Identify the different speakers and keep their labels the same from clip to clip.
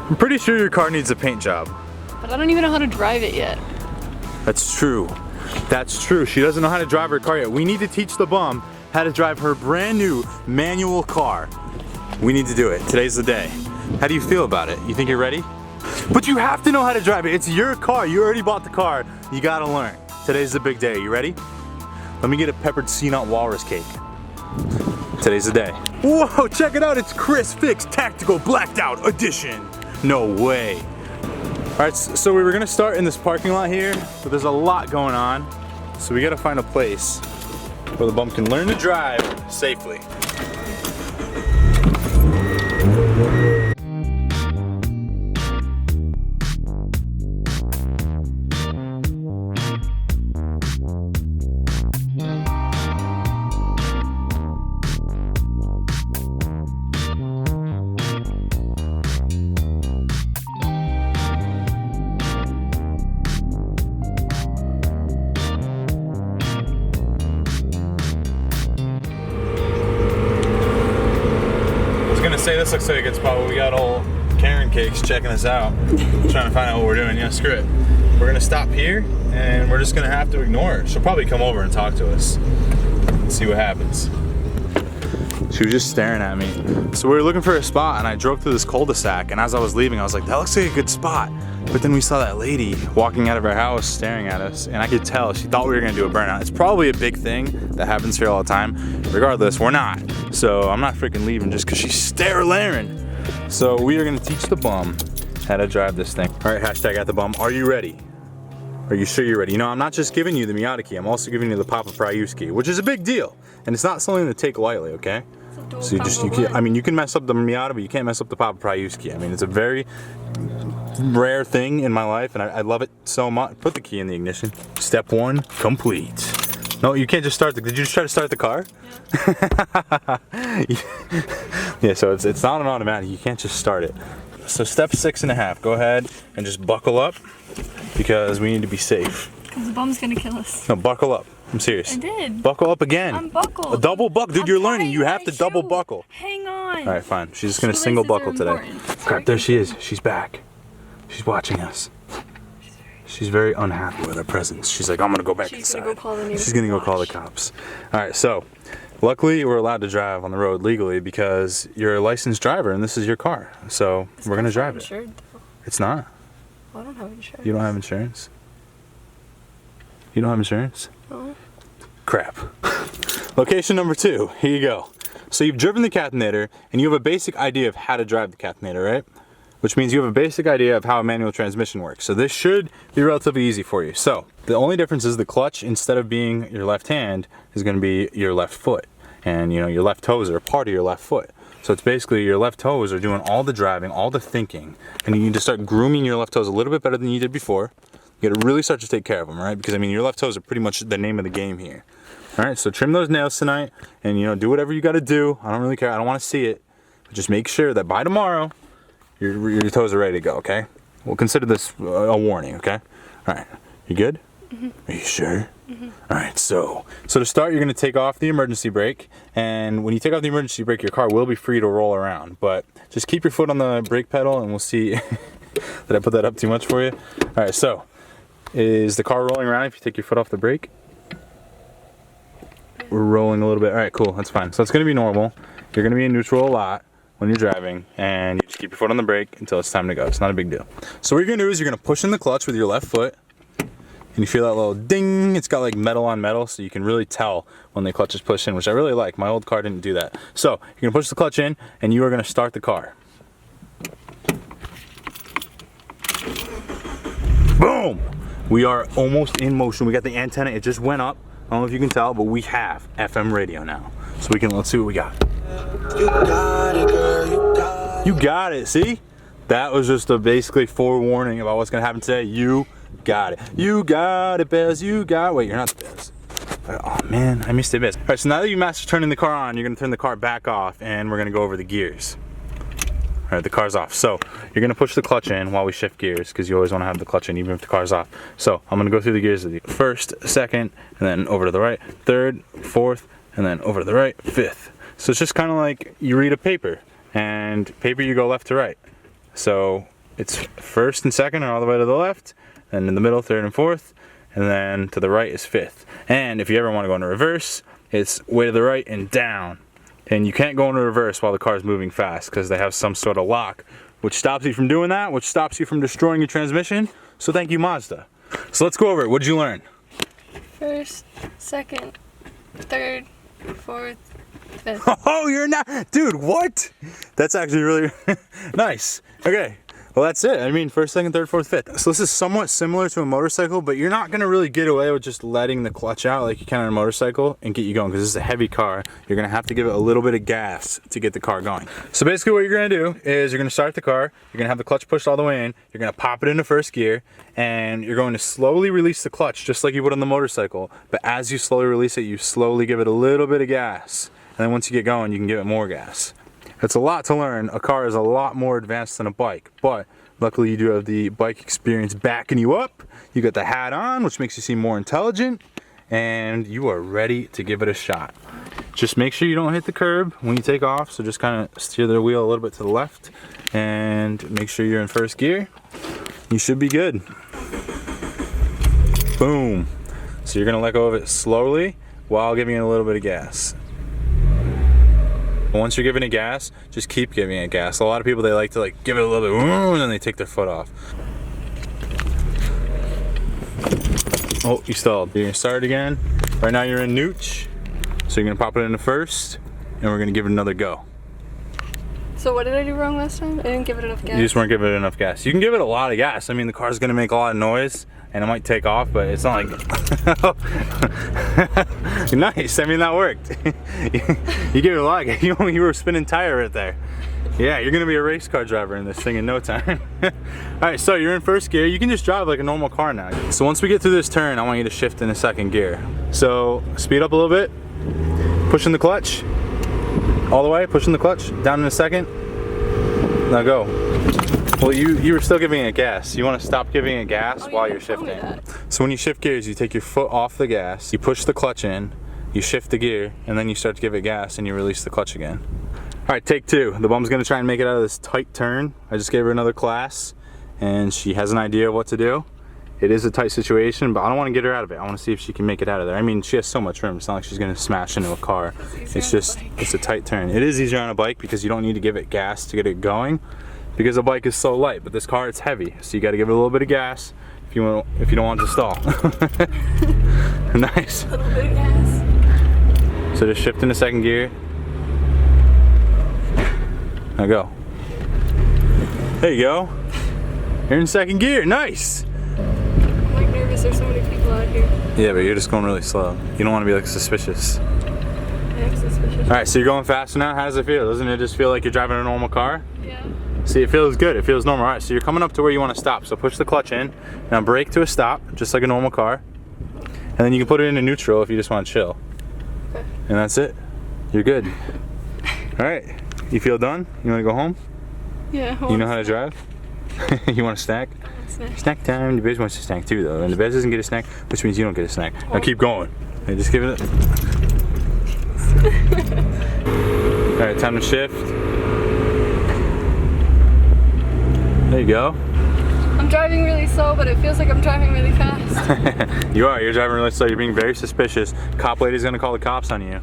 Speaker 1: I'm pretty sure your car needs a paint job.
Speaker 2: But I don't even know how to drive it yet.
Speaker 1: That's true. That's true. She doesn't know how to drive her car yet. We need to teach the bum how to drive her brand new manual car. We need to do it. Today's the day. How do you feel about it? You think you're ready? But you have to know how to drive it. It's your car. You already bought the car. You gotta learn. Today's the big day. You ready? Let me get a peppered sea nut walrus cake. Today's the day. Whoa, check it out. It's Chris Fix Tactical Blacked Out Edition. No way. All right, so we were gonna start in this parking lot here, but there's a lot going on. So we gotta find a place where the bum can learn to drive safely. Say this looks like a good spot, but we got old Karen Cakes checking us out, trying to find out what we're doing. Yeah, screw it. We're gonna stop here and we're just gonna have to ignore her. She'll probably come over and talk to us and see what happens. She was just staring at me. So we were looking for a spot and I drove through this cul-de-sac, and as I was leaving I was like, that looks like a good spot. But then we saw that lady walking out of her house staring at us, and I could tell she thought we were gonna do a burnout. It's probably a big thing that happens here all the time. Regardless, we're not. So I'm not freaking leaving just because she's staring. So we are gonna teach the bum how to drive this thing. All right, hashtag at the bum. Are you ready? Are you sure you're ready? You know, I'm not just giving you the Miata key, I'm also giving you the Papa Prius key, which is a big deal. And it's not something to take lightly, okay? So you can mess up the Miata, but you can't mess up the Papa Prius key. I mean, it's a very rare thing in my life, and I love it so much. Put the key in the ignition. Step one, complete. No, you can't just start the, did you just try to start the car? Yeah. Yeah, so it's not an automatic, you can't just start it. So step 6.5, go ahead and just buckle up because we need to be safe.
Speaker 2: Because the bum's gonna kill us.
Speaker 1: No, buckle up. I'm serious.
Speaker 2: I did.
Speaker 1: Buckle up again.
Speaker 2: I'm buckled.
Speaker 1: A double buckle. Dude, you're learning. You have to double buckle.
Speaker 2: Hang on.
Speaker 1: All right, fine. She's just going to single buckle today. Crap, there she is. She's back. She's watching us. She's very unhappy with our presence. She's like, I'm going to go back inside. She's going to go call the cops. All right, so luckily we're allowed to drive on the road legally because you're a licensed driver and this is your car. So we're going to drive it. It's not.
Speaker 2: Well, I don't have insurance.
Speaker 1: You don't have insurance? You don't have insurance?
Speaker 2: No.
Speaker 1: Crap. Location number 2, here you go. So you've driven the Catenator and you have a basic idea of how to drive the Catenator, right? Which means you have a basic idea of how a manual transmission works. So this should be relatively easy for you. So the only difference is the clutch, instead of being your left hand, is gonna be your left foot. And you know, your left toes are part of your left foot. So it's basically your left toes are doing all the driving, all the thinking, and you need to start grooming your left toes a little bit better than you did before. You gotta really start to take care of them, right? Because I mean, your left toes are pretty much the name of the game here. All right, so trim those nails tonight and you know, do whatever you gotta do. I don't really care, I don't wanna see it. But just make sure that by tomorrow, your toes are ready to go, okay? We'll consider this a warning, okay? All right, you good? Mm-hmm. Are you sure? Mm-hmm. All right, so to start, you're gonna take off the emergency brake, and when you take off the emergency brake, your car will be free to roll around, but just keep your foot on the brake pedal and we'll see. Did I put that up too much for you? All right, so is the car rolling around if you take your foot off the brake? We're rolling a little bit. All right, cool, that's fine. So it's gonna be normal. You're gonna be in neutral a lot when you're driving, and you just keep your foot on the brake until it's time to go. It's not a big deal. So what you're gonna do is you're gonna push in the clutch with your left foot, and you feel that little ding. It's got like metal on metal, so you can really tell when the clutch is pushed in, which I really like. My old car didn't do that. So you're gonna push the clutch in, and you are gonna start the car. Boom! We are almost in motion. We got the antenna, it just went up. I don't know if you can tell, but we have FM radio now. So we can, let's see what we got. You got it, girl, you got it. You got it, see? That was just a basically forewarning about what's gonna happen today. You got it. You got it, Bez, you got it. Wait, you're not the Bez. Oh man, I missed it, Bez. All right, so now that you mastered turning the car on, you're gonna turn the car back off and we're gonna go over the gears. All right, the car's off. So you're gonna push the clutch in while we shift gears because you always wanna have the clutch in even if the car's off. So I'm gonna go through the gears with you. First, second, and then over to the right, third, fourth, and then over to the right, fifth. So it's just kind of like you read a paper, and paper you go left to right. So it's first and second are all the way to the left, and in the middle, third and fourth, and then to the right is fifth. And if you ever want to go into reverse, it's way to the right and down. And you can't go into reverse while the car is moving fast because they have some sort of lock, which stops you from doing that, which stops you from destroying your transmission. So thank you, Mazda. So let's go over it. What did you learn?
Speaker 2: First, second, third, fourth, fifth.
Speaker 1: Oh, you're not, dude, what? That's actually really nice. Okay, well that's it. I mean, first, second, third, fourth, fifth. So this is somewhat similar to a motorcycle, but you're not gonna really get away with just letting the clutch out like you can on a motorcycle and get you going, because this is a heavy car. You're gonna have to give it a little bit of gas to get the car going. So basically what you're gonna do is you're gonna start the car, you're gonna have the clutch pushed all the way in, you're gonna pop it into first gear, and you're going to slowly release the clutch just like you would on the motorcycle. But as you slowly release it, you slowly give it a little bit of gas. And then once you get going, you can give it more gas. It's a lot to learn. A car is a lot more advanced than a bike, but luckily you do have the bike experience backing you up. You got the hat on, which makes you seem more intelligent, and you are ready to give it a shot. Just make sure you don't hit the curb when you take off, so just kind of steer the wheel a little bit to the left, and make sure you're in first gear. You should be good. Boom. So you're gonna let go of it slowly while giving it a little bit of gas. Once you're giving it gas, just keep giving it gas. A lot of people, they like to give it a little bit, and then they take their foot off. Oh, you stalled. You're gonna start again. Right now you're in nooch. So you're gonna pop it into first, and we're gonna give it another go.
Speaker 2: So what did I do wrong last time? I didn't give it enough gas.
Speaker 1: You just weren't giving it enough gas. You can give it a lot of gas. I mean, the car's gonna make a lot of noise, and it might take off, but it's not like... Nice, I mean, that worked. You gave it a lot of gas. You were spinning tire right there. Yeah, you're gonna be a race car driver in this thing in no time. All right, so you're in first gear. You can just drive like a normal car now. So once we get through this turn, I want you to shift into second gear. So speed up a little bit, pushing the clutch, all the way, pushing the clutch, down in a second. Now go. Well, you were still giving it gas. You want to stop giving it gas while you're shifting. So when you shift gears, you take your foot off the gas, you push the clutch in, you shift the gear, and then you start to give it gas and you release the clutch again. All right, take two. The bum's gonna try and make it out of this tight turn. I just gave her another class and she has an idea of what to do. It is a tight situation, but I don't want to get her out of it. I want to see if she can make it out of there. I mean, she has so much room. It's not like she's gonna smash into a car. It's just, it's a tight turn. It is easier on a bike because you don't need to give it gas to get it going, because a bike is so light, but this car, it's heavy. So you got to give it a little bit of gas if you don't want it to stall. Nice.
Speaker 2: A little bit of gas.
Speaker 1: So just shift into second gear. Now go. There you go. You're in second gear. Nice.
Speaker 2: I'm like nervous. There's so many people out here.
Speaker 1: Yeah, but you're just going really slow. You don't want to be like suspicious.
Speaker 2: I'm suspicious.
Speaker 1: All right, so you're going faster now. How does it feel? Doesn't it just feel like you're driving a normal car?
Speaker 2: Yeah.
Speaker 1: See, it feels good. It feels normal. All right, so you're coming up to where you want to stop. So push the clutch in. Now brake to a stop, just like a normal car. And then you can put it into neutral if you just want to chill.
Speaker 2: Okay.
Speaker 1: And that's it. You're good. All right. You feel done? You want to go home?
Speaker 2: Yeah.
Speaker 1: You know how to drive? You want a snack? Snack time. The Biz wants a snack too, though. And the Biz doesn't get a snack, which means you don't get a snack. Now keep going. Hey, just give it. All right, time to shift. There you go.
Speaker 2: I'm driving really slow, but it feels like I'm driving really fast.
Speaker 1: You are. You're driving really slow. You're being very suspicious. Cop lady's gonna call the cops on you.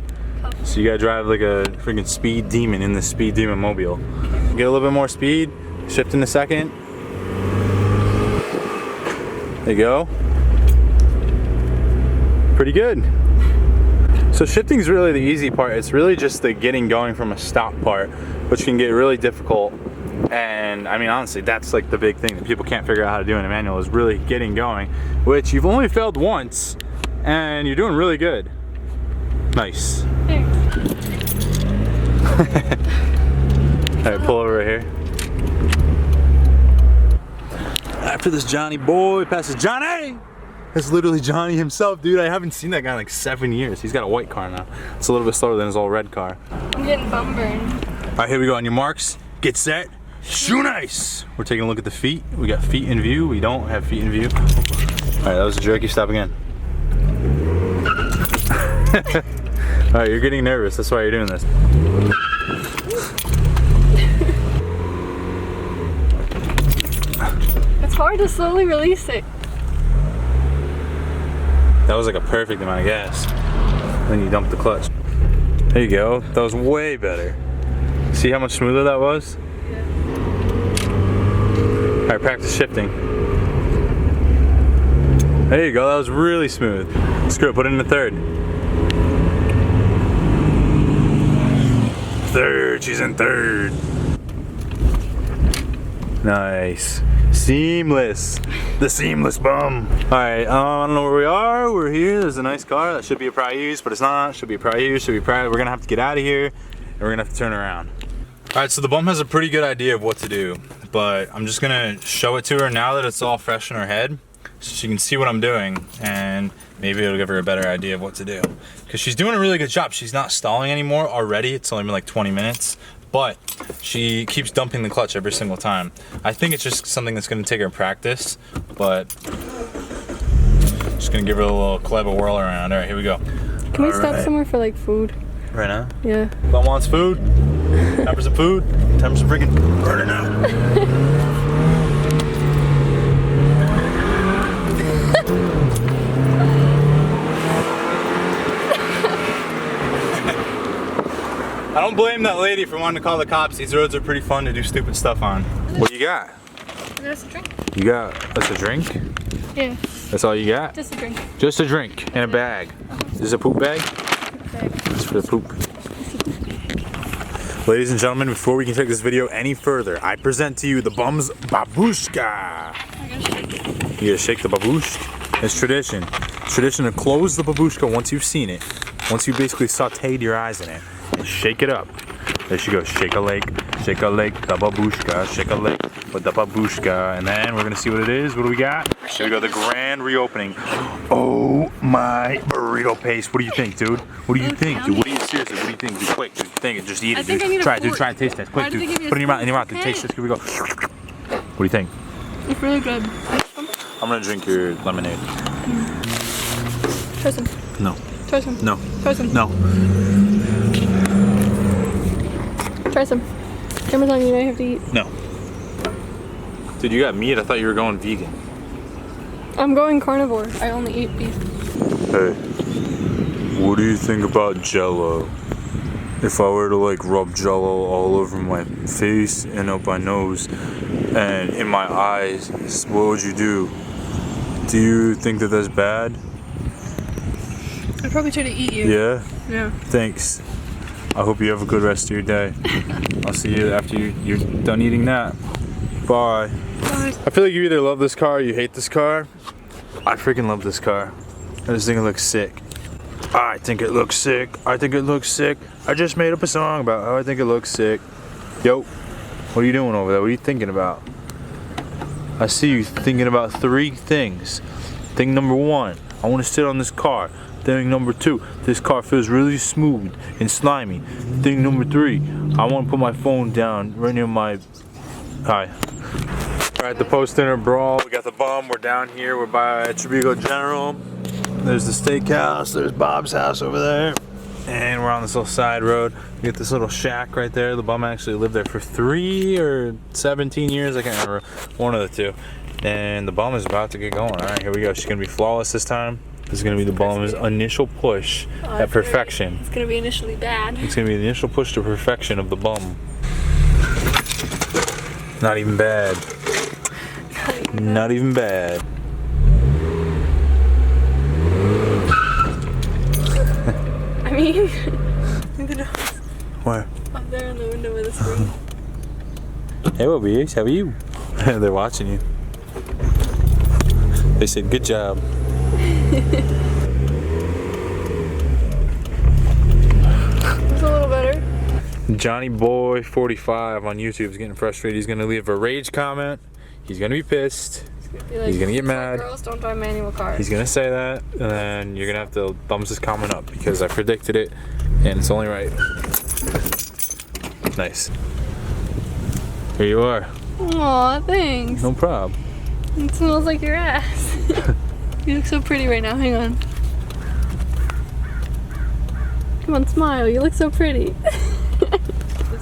Speaker 1: So you gotta drive like a freaking speed demon in the speed demon mobile. Get a little bit more speed. Shift in a second. There you go. Pretty good. So shifting is really the easy part. It's really just the getting going from a stop part, which can get really difficult. And I mean, honestly, that's like the big thing that people can't figure out how to do in a manual, is really getting going, which you've only failed once and you're doing really good. Nice.
Speaker 2: Thanks.
Speaker 1: All right, pull over right here. After this Johnny boy passes Johnny. That's literally Johnny himself, dude. I haven't seen that guy in like 7 years. He's got a white car now. It's a little bit slower than his old red car.
Speaker 2: I'm getting bum burned.
Speaker 1: All right, here we go. On your marks, get set, shoot ice. We're taking a look at the feet. We got feet in view. We don't have feet in view. All right, that was a jerky. Stop again. All right, you're getting nervous. That's why you're doing this.
Speaker 2: It's hard to slowly release it.
Speaker 1: That was like a perfect amount of gas. Then you dump the clutch. There you go. That was way better. See how much smoother that was?
Speaker 2: Yeah.
Speaker 1: Alright, practice shifting. There you go. That was really smooth. Screw it. Put it in the third. Third. She's in third. Nice. Seamless. The seamless bum. Alright, I don't know where we are. We're here. There's a nice car. That should be a Prius, but it's not. Should be a Prius. Should be a Prius. We're gonna have to get out of here and we're gonna have to turn around. Alright, so the bum has a pretty good idea of what to do, but I'm just gonna show it to her now that it's all fresh in her head so she can see what I'm doing and maybe it'll give her a better idea of what to do. Because she's doing a really good job. She's not stalling anymore already. It's only been like 20 minutes. But she keeps dumping the clutch every single time. I think it's just something that's gonna take her practice, but just gonna give her a little Kleb whirl around. All right, here we go.
Speaker 2: Can we stop somewhere for like food?
Speaker 1: Right now?
Speaker 2: Yeah.
Speaker 1: Bum wants food. Time for some food. Time for some freaking burning out. I don't blame that lady for wanting to call the cops. These roads are pretty fun to do stupid stuff on. What you got?
Speaker 2: Just a drink.
Speaker 1: You got that's a drink?
Speaker 2: Yeah.
Speaker 1: That's all you got?
Speaker 2: Just a drink.
Speaker 1: Just a drink in a bag. Is this a poop bag? It's for the poop. Ladies and gentlemen, before we can take this video any further, I present to you the bum's babushka.
Speaker 2: I gotta shake it.
Speaker 1: You gotta shake the babushka. It's tradition. It's tradition to close the babushka once you've seen it. Once you basically sauteed your eyes in it. And shake it up. There she goes. Shake a leg, the babushka, shake a leg with the babushka. And then we're gonna see what it is. What do we got? Here we go, the grand reopening. Oh my burrito paste. What do you think, dude? What do you think, dude? What do you seriously? What do you think? Dude, quick, dude. Think it. Just eat it, dude. Try it, dude. Try and taste this. Quick, dude. Put it in your mouth. Dude. Taste this. Here we go. What do you think?
Speaker 2: It's really good.
Speaker 1: I'm gonna drink your lemonade.
Speaker 2: Try some.
Speaker 1: No.
Speaker 2: Try some.
Speaker 1: No.
Speaker 2: Try some.
Speaker 1: No.
Speaker 2: Try some. Camera's on you, now you have to eat.
Speaker 1: No. Dude, you got meat? I thought you were going vegan.
Speaker 2: I'm going carnivore. I only eat beef.
Speaker 1: Hey, what do you think about Jell-O? If I were to like rub Jell-O all over my face and up my nose and in my eyes, what would you do? Do you think that that's bad?
Speaker 2: I'd probably try to eat you.
Speaker 1: Yeah?
Speaker 2: Yeah.
Speaker 1: Thanks. I hope you have a good rest of your day. I'll see you after you're done eating that. Bye.
Speaker 2: Bye.
Speaker 1: I feel like you either love this car or you hate this car. I freaking love this car. I just think it looks sick. I think it looks sick. I think it looks sick. I just made up a song about how I think it looks sick. Yo, what are you doing over there? What are you thinking about? I see you thinking about 3 things. Thing number 1, I want to sit on this car. Thing number 2, this car feels really smooth and slimy. Thing number 3, I want to put my phone down right near my... Hi. Alright, the post-dinner brawl. We got the bum. We're down here. We're by Tribugo General. There's the steakhouse. There's Bob's house over there. And we're on this little side road. We get this little shack right there. The bum actually lived there for 3 or 17 years. I can't remember. One of the 2. And the bum is about to get going. Alright, here we go. She's going to be flawless this time. This is going to be the bum's initial push at perfection.
Speaker 2: It's going to be initially bad.
Speaker 1: It's going to be the initial push to perfection of the bum. Not even bad. Not even bad.
Speaker 2: I mean, look at those.
Speaker 1: Where?
Speaker 2: Up there in the window of the screen.
Speaker 1: Hey, Bobby, how are you? They're watching you. They said, good job.
Speaker 2: It's a little better.
Speaker 1: Johnny Boy 45 on YouTube is getting frustrated. He's gonna leave a rage comment. He's gonna be pissed. He's gonna get mad.
Speaker 2: Girls don't drive manual cars.
Speaker 1: He's gonna say that, and then you're gonna have to thumbs this comment up because I predicted it, and it's only right. Nice. Here you are.
Speaker 2: Aw, thanks.
Speaker 1: No problem.
Speaker 2: It smells like your ass. You look so pretty right now. Hang on. Come on, smile. You look so pretty.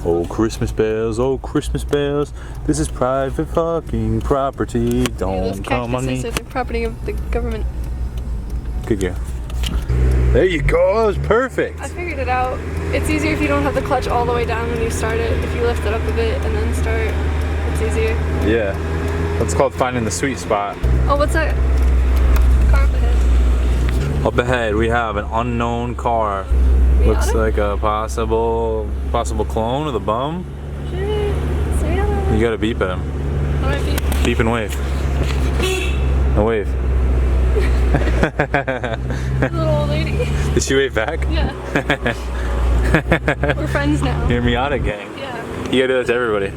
Speaker 1: Oh, Christmas bells, oh, Christmas bells. This is private fucking property. Don't come on me.
Speaker 2: Those cactuses are the property of the government.
Speaker 1: Good girl. There you go, that was perfect.
Speaker 2: I figured it out. It's easier if you don't have the clutch all the way down when you start it. If you lift it up a bit and then start, it's easier.
Speaker 1: Yeah. That's called finding the sweet spot.
Speaker 2: Oh, what's that car up ahead?
Speaker 1: Up ahead, we have an unknown car. Looks
Speaker 2: Miata?
Speaker 1: like a possible clone of the bum.
Speaker 2: Shit. Miata.
Speaker 1: You gotta beep at him.
Speaker 2: How do I beep?
Speaker 1: Beep and wave. No wave.
Speaker 2: Little old lady.
Speaker 1: Did she wave back?
Speaker 2: Yeah. We're friends now.
Speaker 1: You're Miata gang.
Speaker 2: Yeah.
Speaker 1: You gotta do that to everybody.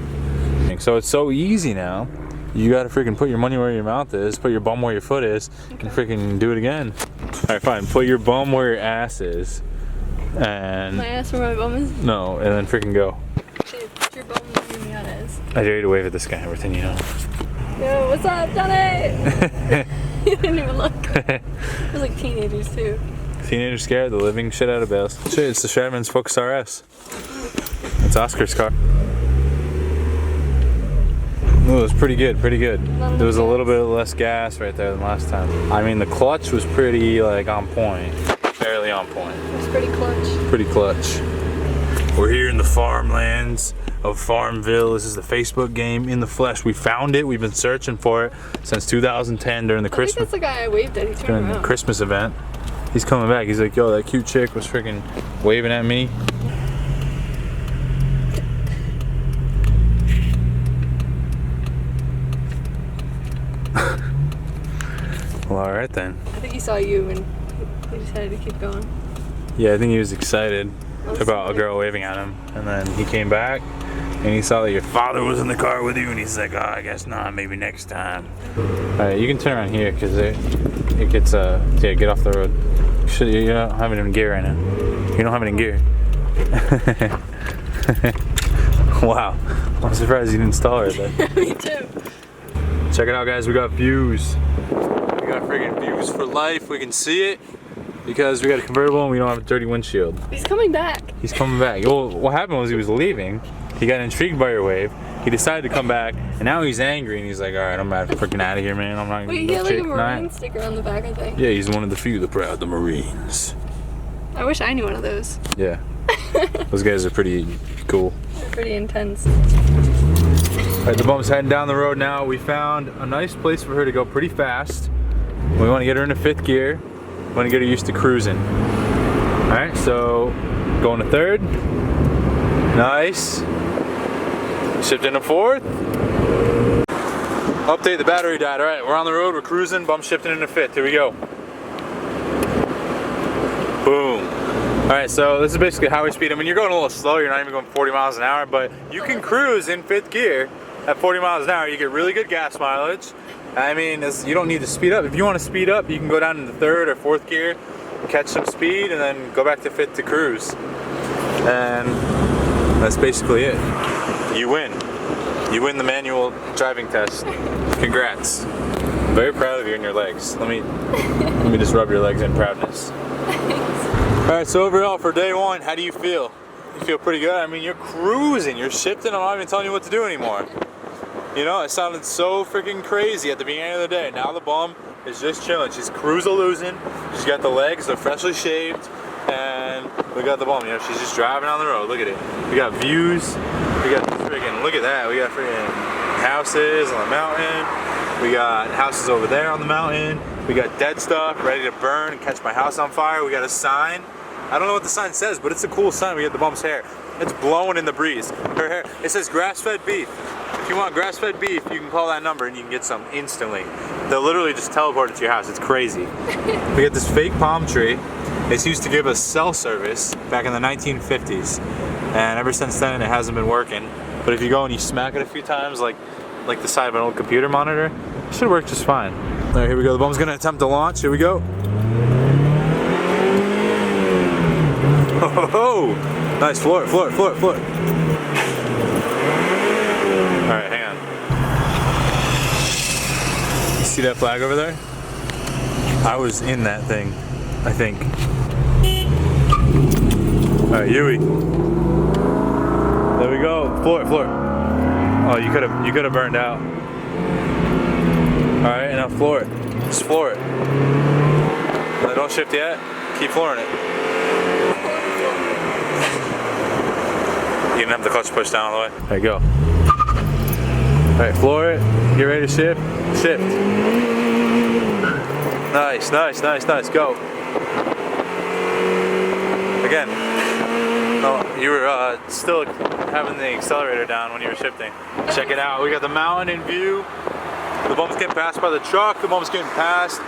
Speaker 1: So it's so easy now. You gotta freaking put your money where your mouth is, put your bum where your foot is, and freaking do it again. Alright, fine. Put your bum where your ass is. And.
Speaker 2: My ass where my bum is?
Speaker 1: No, and then freaking go.
Speaker 2: Shit, put your bum where your Miata is.
Speaker 1: I dare you to wave at this guy, everything you know.
Speaker 2: Yo, what's up, Johnny? You didn't even look. It was like teenagers too.
Speaker 1: Teenagers scared the living shit out of bells. Shit, it's the Shadman's Focus RS. It's Oscar's car. It was pretty good, pretty good. There was a little bit less gas right there than last time. I mean, the clutch was pretty, like, on point. Fairly on point.
Speaker 2: It was pretty clutch.
Speaker 1: Pretty clutch. We're here in the farmlands of Farmville. This is the Facebook game in the flesh. We found it. We've been searching for it since 2010 during the
Speaker 2: I think
Speaker 1: Christmas
Speaker 2: that's the guy I waved at. He turned
Speaker 1: during the
Speaker 2: around.
Speaker 1: Christmas event. He's coming back. He's like, yo, that cute chick was freaking waving at me. Well, all right then.
Speaker 2: I think he saw you and he decided to keep going.
Speaker 1: Yeah, I think he was excited about a girl waving at him, and then he came back and he saw that your father was in the car with you, and he's like, oh, I guess not, maybe next time. All right, you can turn around here because it gets yeah, get off the road. You don't have it in gear right now. You don't have it in gear. Wow, I'm surprised you didn't install it then.
Speaker 2: Me too.
Speaker 1: Check it out, guys. We got views. We got freaking views for life. We can see it because we got a convertible and we don't have a dirty windshield.
Speaker 2: He's coming back.
Speaker 1: He's coming back. Well, what happened was he was leaving. He got intrigued by your wave. He decided to come back, and now he's angry and he's like, all right, I'm freaking out of here, man. I'm not gonna
Speaker 2: Wait, he
Speaker 1: go
Speaker 2: had like a
Speaker 1: shit tonight."
Speaker 2: Marine sticker on the back, I think.
Speaker 1: Yeah, he's one of the few, the proud, the Marines.
Speaker 2: I wish I knew one of those.
Speaker 1: Yeah. Those guys are pretty cool.
Speaker 2: They're pretty intense.
Speaker 1: Alright, the bum's heading down the road now. We found a nice place for her to go pretty fast. We want to get her into 5th gear. We want to get her used to cruising. Alright, so going to 3rd. Nice. Shift into 4th. Update, the battery died. Alright, we're on the road, we're cruising, bum shifting into 5th. Here we go. Boom. Alright, so this is basically highway speed. I mean, you're going a little slow, you're not even going 40 miles an hour, but you can cruise in 5th gear at 40 miles an hour. You get really good gas mileage. I mean, you don't need to speed up. If you want to speed up, you can go down into 3rd or 4th gear, catch some speed, and then go back to 5th to cruise. And that's basically it. You win. You win the manual driving test. Congrats. I'm very proud of you and your legs. Let me just rub your legs in proudness. Alright, so overall for day 1, how do you feel? You feel pretty good? I mean, you're cruising, you're shifting, I'm not even telling you what to do anymore. You know, it sounded so freaking crazy at the beginning of the day. Now the bum is just chilling. She's cruise-a-losing. She's got the legs, they're freshly shaved, and we got the bum, you know, she's just driving on the road. Look at it. We got views. We got freaking, look at that. We got freaking houses on the mountain. We got houses over there on the mountain. We got dead stuff ready to burn and catch my house on fire. We got a sign. I don't know what the sign says, but it's a cool sign. We got the bum's hair. It's blowing in the breeze. Her hair, it says grass-fed beef. If you want grass-fed beef, you can call that number and you can get some instantly. They'll literally just teleport it to your house. It's crazy. We got this fake palm tree. It's used to give us cell service back in the 1950s. And ever since then, it hasn't been working. But if you go and you smack it a few times, like the side of an old computer monitor, it should work just fine. All right, here we go. The bum's gonna attempt to launch. Here we go. Oh, nice, floor it, floor it, floor it, floor it. All right, hang on. You see that flag over there? I was in that thing, I think. All right, Yui. There we we go. Floor it, floor it. Oh, you could have burned out. All right, now floor it. Just floor it. No, don't shift yet. Keep flooring it. You didn't have the clutch pushed down all the way. There you go. All right, floor it. Get ready to shift. Shift. Nice, nice, nice, nice. Go. Again. Oh, you were still having the accelerator down when you were shifting. Check it out. We got the mountain in view. The bump's getting passed by the truck. The bump's getting passed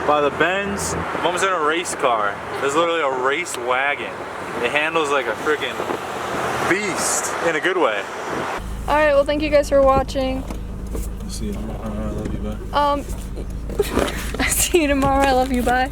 Speaker 1: by the Benz. The bump's in a race car. There's literally a race wagon. It handles like a freaking beast in a good way.
Speaker 2: Alright, well thank you guys for watching.
Speaker 1: See you tomorrow. I love you. Bye.
Speaker 2: I see you tomorrow. I love you. Bye.